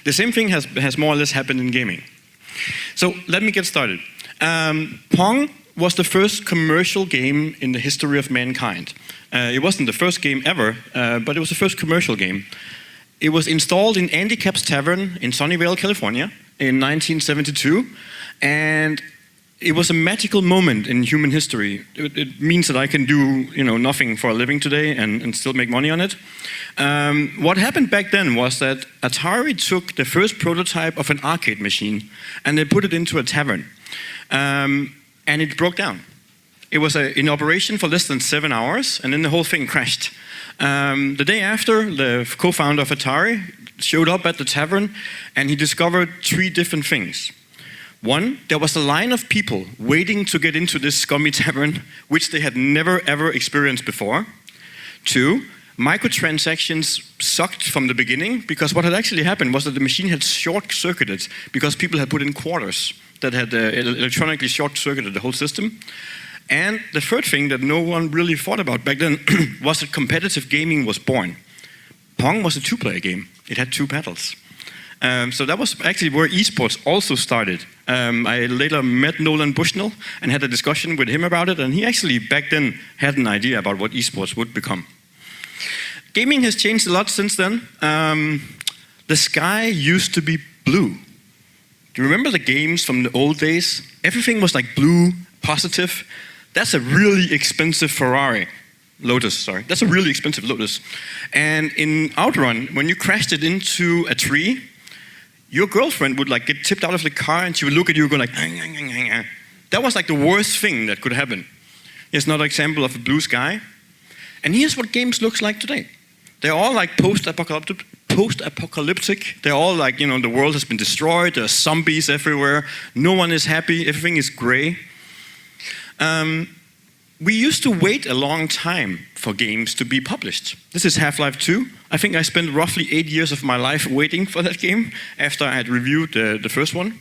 The same thing has more or less happened in gaming. So let me get started. Pong was the first commercial game in the history of mankind. It wasn't the first game ever, but it was the first commercial game. It was installed in Andy Capp's Tavern in Sunnyvale, California in 1972, and it was a magical moment in human history. It means that I can do nothing for a living today and still make money on it. What happened back then was that Atari took the first prototype of an arcade machine and they put it into a tavern. And it broke down. It was in operation for less than 7 hours, and then the whole thing crashed. The day after, the co-founder of Atari showed up at the tavern, and he discovered 3 different things. One, there was a line of people waiting to get into this scummy tavern, which they had never ever experienced before. 2, microtransactions sucked from the beginning, because what had actually happened was that the machine had short-circuited because people had put in quarters that had electronically short-circuited the whole system. And the third thing that no one really thought about back then was that competitive gaming was born. Pong was a 2-player game. It had 2 paddles. So that was actually where esports also started. I later met Nolan Bushnell and had a discussion with him about it, and he actually back then had an idea about what esports would become. Gaming has changed a lot since then. The sky used to be blue. Do you remember the games from the old days? Everything was like blue, positive. That's a really expensive Lotus, sorry. That's a really expensive Lotus. And in Outrun, when you crashed it into a tree, your girlfriend would like get tipped out of the car and she would look at you and go like, that was like the worst thing that could happen. Here's another example of a blue sky. And here's what games looks like today. They're all like post-apocalyptic. They're all like, the world has been destroyed, there are zombies everywhere, no one is happy, everything is gray. We used to wait a long time for games to be published. This is Half-Life 2. I think I spent roughly 8 years of my life waiting for that game after I had reviewed the first one.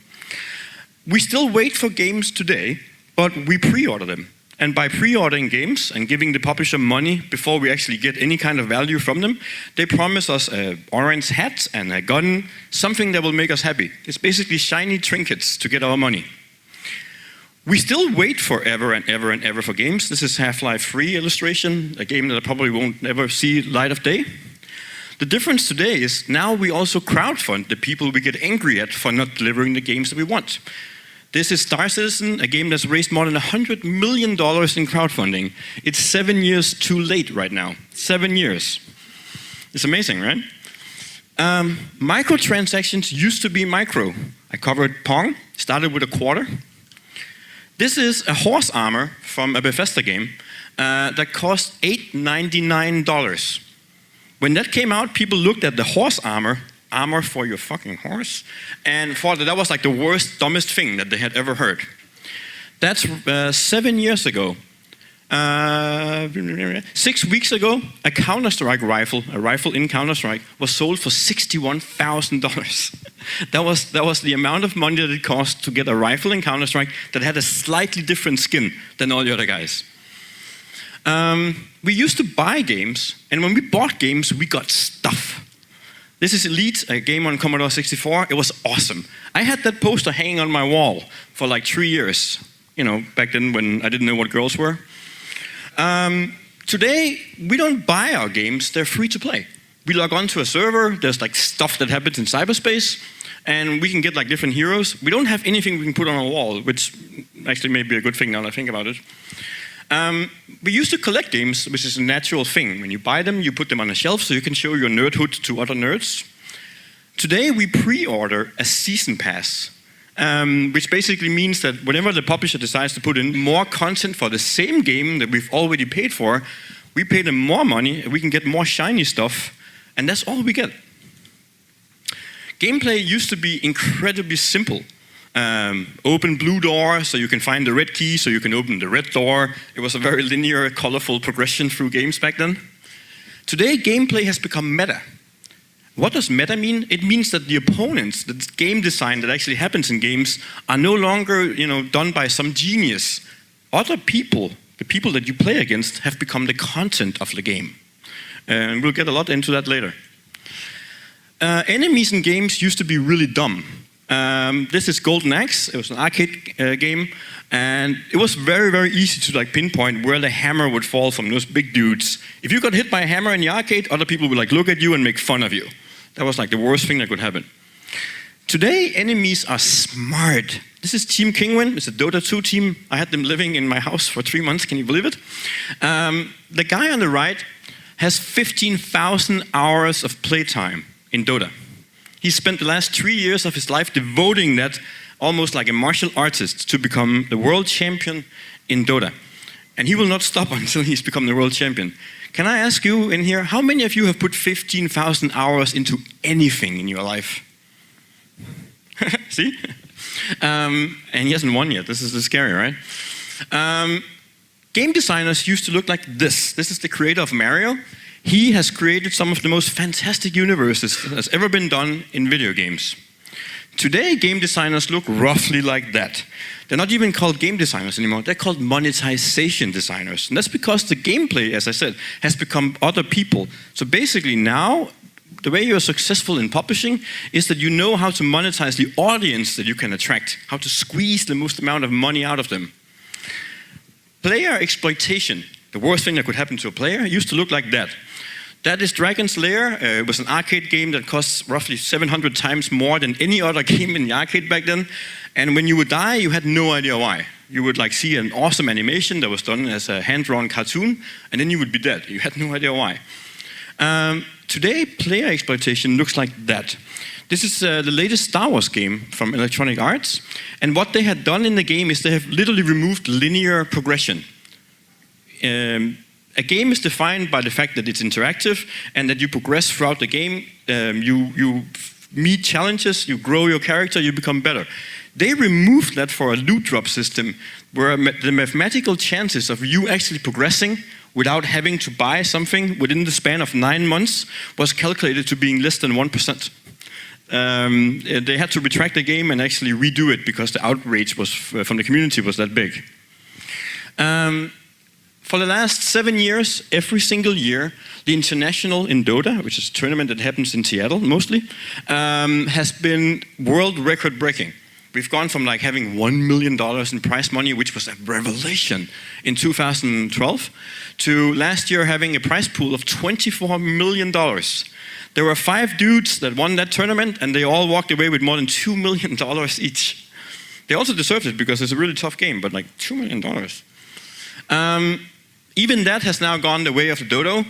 We still wait for games today, but we pre-order them. And by pre-ordering games and giving the publisher money before we actually get any kind of value from them, they promise us an orange hat and a gun, something that will make us happy. It's basically shiny trinkets to get our money. We still wait forever and ever and ever for games. This is Half-Life 3 illustration, a game that I probably won't ever see light of day. The difference today is now we also crowdfund the people we get angry at for not delivering the games that we want. This is Star Citizen, a game that's raised more than $100 million in crowdfunding. It's 7 years too late right now. 7 years. It's amazing, right? Microtransactions used to be micro. I covered Pong, started with $0.25. This is a horse armor from a Bethesda game that cost $8.99. When that came out, people looked at the horse armor for your fucking horse, and thought that was like the worst, dumbest thing that they had ever heard. That's 7 years ago. 6 weeks ago, a Counter-Strike rifle, a rifle in Counter-Strike, was sold for $61,000. That was the amount of money that it cost to get a rifle in Counter-Strike that had a slightly different skin than all the other guys. We used to buy games, and when we bought games, we got stuff. This is Elite, a game on Commodore 64. It was awesome. I had that poster hanging on my wall for like 3 years. Back then when I didn't know what girls were. Today, we don't buy our games, they're free to play. We log on to a server, there's like stuff that happens in cyberspace, and we can get like different heroes. We don't have anything we can put on our wall, which actually may be a good thing now that I think about it. We used to collect games, which is a natural thing. When you buy them, you put them on a shelf so you can show your nerdhood to other nerds. Today, we pre-order a season pass, which basically means that whenever the publisher decides to put in more content for the same game that we've already paid for, we pay them more money, we can get more shiny stuff, and that's all we get. Gameplay used to be incredibly simple. Open blue door so you can find the red key so you can open the red door. It was a very linear, colorful progression through games back then. Today, gameplay has become meta. What does meta mean? It means that the opponents, the game design that actually happens in games, are no longer done by some genius. Other people, the people that you play against, have become the content of the game. And we'll get a lot into that later. enemies in games used to be really dumb. This is Golden Axe. It was an arcade game, and it was very, very easy to like pinpoint where the hammer would fall from those big dudes. If you got hit by a hammer in the arcade, other people would like look at you and make fun of you. That was like the worst thing that could happen. Today, enemies are smart. This is Team Kingwin. It's a Dota 2 team. I had them living in my house for 3 months. Can you believe it? The guy on the right has 15,000 hours of playtime in Dota. He spent the last 3 years of his life devoting that almost like a martial artist to become the world champion in Dota. And he will not stop until he's become the world champion. Can I ask you in here, how many of you have put 15,000 hours into anything in your life? See? And he hasn't won yet. This is scary, right? Game designers used to look like this. This is the creator of Mario. He has created some of the most fantastic universes that has ever been done in video games. Today, game designers look roughly like that. They're not even called game designers anymore. They're called monetization designers. And that's because the gameplay, as I said, has become other people. So basically now, the way you're successful in publishing is that you know how to monetize the audience that you can attract, how to squeeze the most amount of money out of them. Player exploitation, the worst thing that could happen to a player, used to look like that. That is Dragon's Lair. It was an arcade game that costs roughly 700 times more than any other game in the arcade back then. And when you would die, you had no idea why. You would like see an awesome animation that was done as a hand-drawn cartoon, and then you would be dead. You had no idea why. Today, player exploitation looks like that. This is the latest Star Wars game from Electronic Arts. And what they had done in the game is they have literally removed linear progression. A game is defined by the fact that it's interactive and that you progress throughout the game. You meet challenges, you grow your character, you become better. They removed that for a loot drop system where the mathematical chances of you actually progressing without having to buy something within the span of 9 months was calculated to being less than 1%. They had to retract the game and actually redo it because the outrage was from the community was that big. For the last 7 years, every single year, the International in Dota, which is a tournament that happens in Seattle mostly, has been world record breaking. We've gone from like having $1 million in prize money, which was a revelation in 2012, to last year having a prize pool of $24 million. There were 5 dudes that won that tournament, and they all walked away with more than $2 million each. They also deserved it because it's a really tough game, but like $2 million. Even that has now gone the way of the dodo.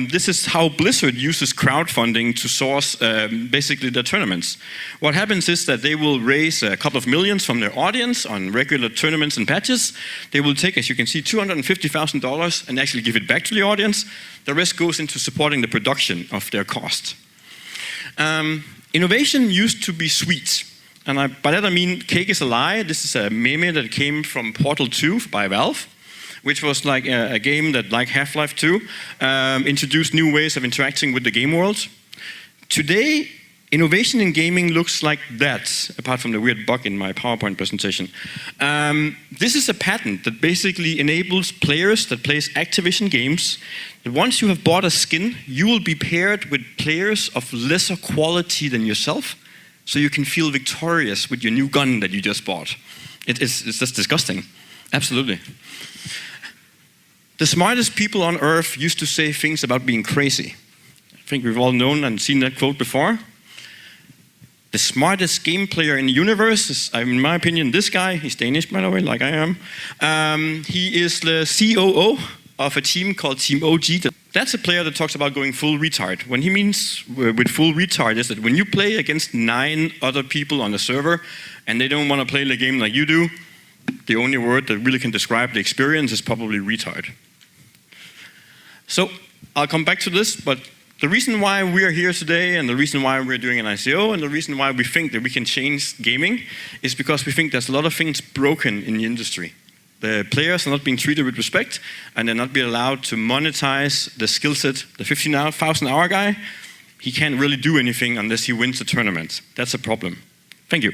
This is how Blizzard uses crowdfunding to source basically their tournaments. What happens is that they will raise a couple of millions from their audience on regular tournaments and patches. They will take, as you can see, $250,000 and actually give it back to the audience. The rest goes into supporting the production of their cost. Innovation used to be sweet. And by that I mean cake is a lie. This is a meme that came from Portal 2 by Valve, which was like a game that, like Half-Life 2, introduced new ways of interacting with the game world. Today, innovation in gaming looks like that, apart from the weird bug in my PowerPoint presentation. This is a patent that basically enables players that plays Activision games that once you have bought a skin, you will be paired with players of lesser quality than yourself, so you can feel victorious with your new gun that you just bought. It's just disgusting. Absolutely. The smartest people on Earth used to say things about being crazy. I think we've all known and seen that quote before. The smartest game player in the universe is, in my opinion, this guy. He's Danish, by the way, like I am. He is the COO of a team called Team OG. That's a player that talks about going full retard. When he means with full retard is that when you play against 9 other people on the server and they don't want to play the game like you do, the only word that really can describe the experience is probably retard. So I'll come back to this, but the reason why we're here today and the reason why we're doing an ICO and the reason why we think that we can change gaming is because we think there's a lot of things broken in the industry. The players are not being treated with respect and they're not being allowed to monetize the skill set. The 15,000 hour guy, he can't really do anything unless he wins the tournament. That's a problem. Thank you.